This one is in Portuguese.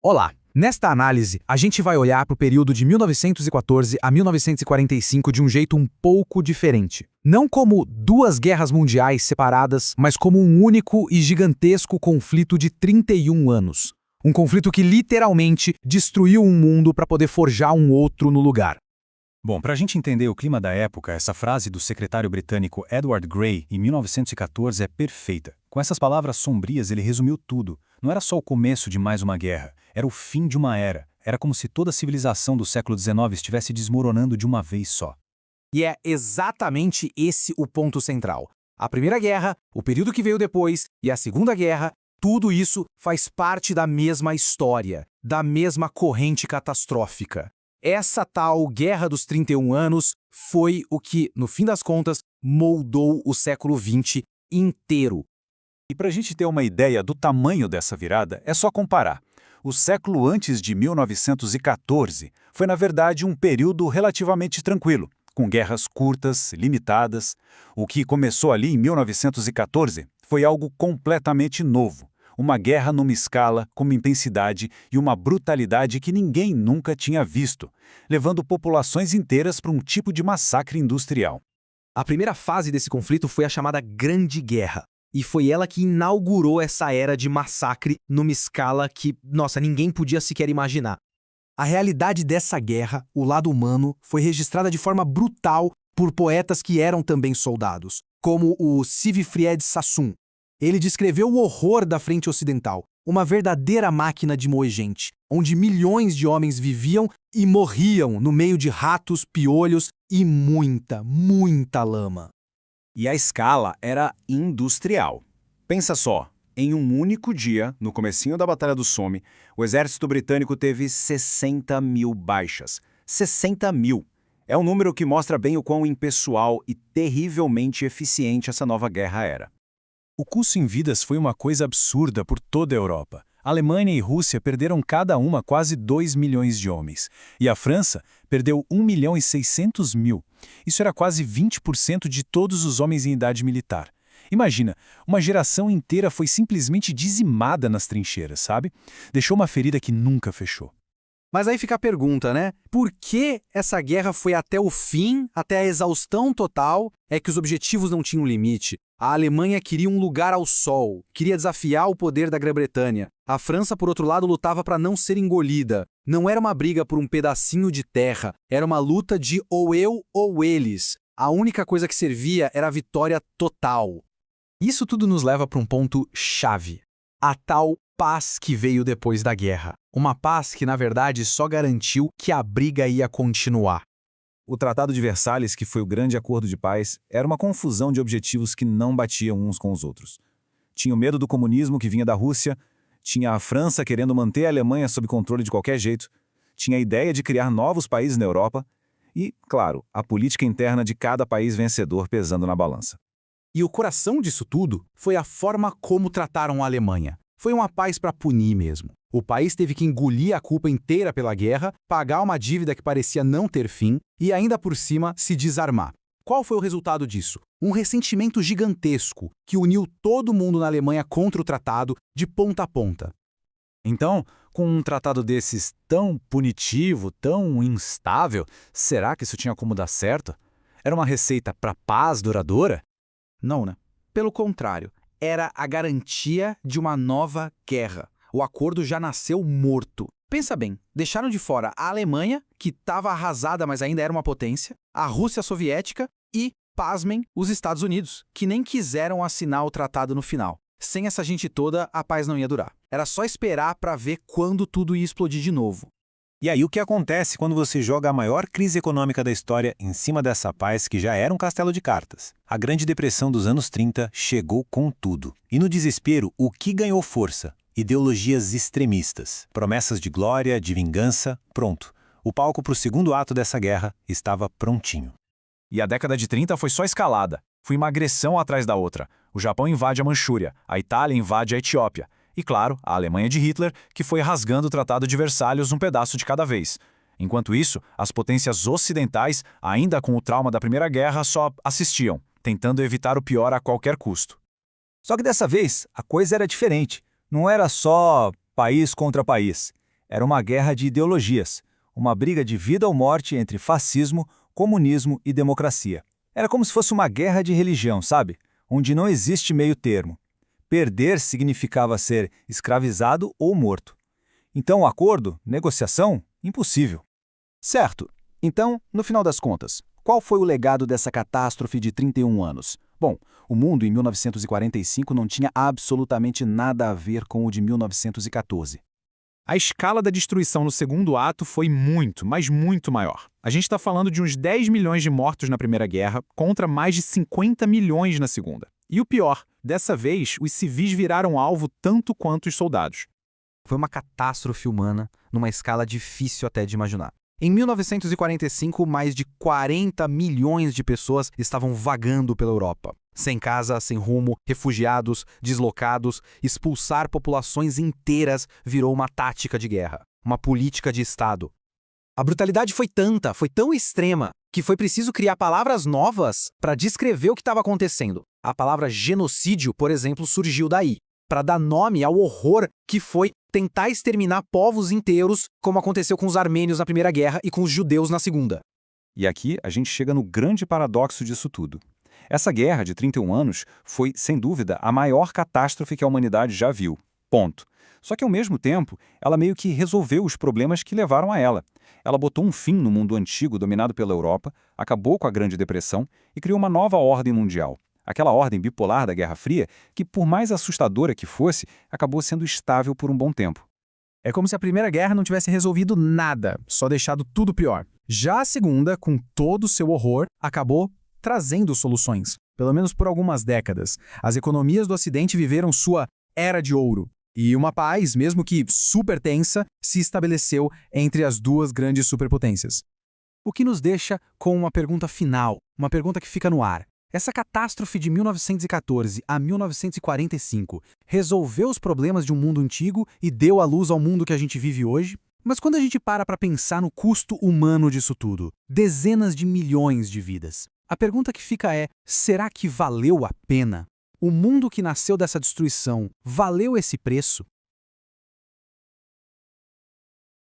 Olá! Nesta análise, a gente vai olhar para o período de 1914 a 1945 de um jeito um pouco diferente. Não como duas guerras mundiais separadas, mas como um único e gigantesco conflito de 31 anos. Um conflito que literalmente destruiu um mundo para poder forjar um outro no lugar. Bom, para a gente entender o clima da época, essa frase do secretário britânico Edward Grey, em 1914, é perfeita. Com essas palavras sombrias, ele resumiu tudo. Não era só o começo de mais uma guerra, era o fim de uma era. Era como se toda a civilização do século XIX estivesse desmoronando de uma vez só. E é exatamente esse o ponto central. A Primeira Guerra, o período que veio depois e a Segunda Guerra, tudo isso faz parte da mesma história, da mesma corrente catastrófica. Essa tal Guerra dos 31 anos foi o que, no fim das contas, moldou o século XX inteiro. E para a gente ter uma ideia do tamanho dessa virada, é só comparar. O século antes de 1914 foi, na verdade, um período relativamente tranquilo, com guerras curtas, limitadas. O que começou ali em 1914 foi algo completamente novo. Uma guerra numa escala, com uma intensidade e uma brutalidade que ninguém nunca tinha visto, levando populações inteiras para um tipo de massacre industrial. A primeira fase desse conflito foi a chamada Grande Guerra. E foi ela que inaugurou essa era de massacre numa escala que, ninguém podia sequer imaginar. A realidade dessa guerra, o lado humano, foi registrada de forma brutal por poetas que eram também soldados, como o Siegfried Sassoon. Ele descreveu o horror da frente ocidental, uma verdadeira máquina de moer gente, onde milhões de homens viviam e morriam no meio de ratos, piolhos e muita, muita lama. E a escala era industrial. Pensa só, em um único dia, no comecinho da Batalha do Somme, o exército britânico teve 60 mil baixas. 60 mil! É um número que mostra bem o quão impessoal e terrivelmente eficiente essa nova guerra era. O custo em vidas foi uma coisa absurda por toda a Europa. A Alemanha e Rússia perderam cada uma quase 2 milhões de homens. E a França perdeu 1.600.000. Isso era quase 20% de todos os homens em idade militar. Imagina, uma geração inteira foi simplesmente dizimada nas trincheiras, sabe? Deixou uma ferida que nunca fechou. Mas aí fica a pergunta, né? Por que essa guerra foi até o fim, até a exaustão total? É que os objetivos não tinham limite. A Alemanha queria um lugar ao sol, queria desafiar o poder da Grã-Bretanha. A França, por outro lado, lutava para não ser engolida. Não era uma briga por um pedacinho de terra, era uma luta de ou eu ou eles. A única coisa que servia era a vitória total. Isso tudo nos leva para um ponto chave. A tal paz que veio depois da guerra. Uma paz que, na verdade, só garantiu que a briga ia continuar. O Tratado de Versalhes, que foi o grande acordo de paz, era uma confusão de objetivos que não batiam uns com os outros. Tinha o medo do comunismo que vinha da Rússia, tinha a França querendo manter a Alemanha sob controle de qualquer jeito, tinha a ideia de criar novos países na Europa e, claro, a política interna de cada país vencedor pesando na balança. E o coração disso tudo foi a forma como trataram a Alemanha. Foi uma paz para punir mesmo. O país teve que engolir a culpa inteira pela guerra, pagar uma dívida que parecia não ter fim e ainda por cima se desarmar. Qual foi o resultado disso? Um ressentimento gigantesco que uniu todo mundo na Alemanha contra o tratado de ponta a ponta. Então, com um tratado desses tão punitivo, tão instável, será que isso tinha como dar certo? Era uma receita para paz duradoura? Não, né? Pelo contrário, era a garantia de uma nova guerra. O acordo já nasceu morto. Pensa bem, deixaram de fora a Alemanha, que estava arrasada, mas ainda era uma potência, a Rússia soviética e, pasmem, os Estados Unidos, que nem quiseram assinar o tratado no final. Sem essa gente toda, a paz não ia durar. Era só esperar para ver quando tudo ia explodir de novo. E aí o que acontece quando você joga a maior crise econômica da história em cima dessa paz que já era um castelo de cartas? A Grande Depressão dos anos 30 chegou com tudo. E no desespero, o que ganhou força? Ideologias extremistas, promessas de glória, de vingança, pronto. O palco para o segundo ato dessa guerra estava prontinho. E a década de 30 foi só escalada. Foi uma agressão atrás da outra. O Japão invade a Manchúria, a Itália invade a Etiópia. E, claro, a Alemanha de Hitler, que foi rasgando o Tratado de Versalhes um pedaço de cada vez. Enquanto isso, as potências ocidentais, ainda com o trauma da Primeira Guerra, só assistiam, tentando evitar o pior a qualquer custo. Só que dessa vez, a coisa era diferente. Não era só país contra país. Era uma guerra de ideologias, uma briga de vida ou morte entre fascismo, comunismo e democracia. Era como se fosse uma guerra de religião, sabe? Onde não existe meio termo. Perder significava ser escravizado ou morto. Então, acordo, negociação, impossível. Certo. Então, no final das contas, qual foi o legado dessa catástrofe de 31 anos? Bom, o mundo em 1945 não tinha absolutamente nada a ver com o de 1914. A escala da destruição no segundo ato foi muito, mas muito maior. A gente está falando de uns 10 milhões de mortos na Primeira Guerra contra mais de 50 milhões na Segunda. E o pior, dessa vez, os civis viraram alvo tanto quanto os soldados. Foi uma catástrofe humana numa escala difícil até de imaginar. Em 1945, mais de 40 milhões de pessoas estavam vagando pela Europa. Sem casa, sem rumo, refugiados, deslocados, expulsar populações inteiras virou uma tática de guerra, uma política de Estado. A brutalidade foi tanta, foi tão extrema, que foi preciso criar palavras novas para descrever o que estava acontecendo. A palavra genocídio, por exemplo, surgiu daí, para dar nome ao horror que foi tentar exterminar povos inteiros, como aconteceu com os armênios na Primeira Guerra e com os judeus na Segunda. E aqui a gente chega no grande paradoxo disso tudo. Essa guerra de 31 anos foi, sem dúvida, a maior catástrofe que a humanidade já viu. Ponto. Só que, ao mesmo tempo, ela meio que resolveu os problemas que levaram a ela. Ela botou um fim no mundo antigo dominado pela Europa, acabou com a Grande Depressão e criou uma nova ordem mundial. Aquela ordem bipolar da Guerra Fria que, por mais assustadora que fosse, acabou sendo estável por um bom tempo. É como se a Primeira Guerra não tivesse resolvido nada, só deixado tudo pior. Já a Segunda, com todo o seu horror, acabou trazendo soluções, pelo menos por algumas décadas. As economias do Ocidente viveram sua Era de Ouro. E uma paz, mesmo que super tensa, se estabeleceu entre as duas grandes superpotências. O que nos deixa com uma pergunta final, uma pergunta que fica no ar. Essa catástrofe de 1914 a 1945 resolveu os problemas de um mundo antigo e deu à luz ao mundo que a gente vive hoje? Mas quando a gente para pensar no custo humano disso tudo, dezenas de milhões de vidas, a pergunta que fica é, será que valeu a pena? O mundo que nasceu dessa destruição valeu esse preço?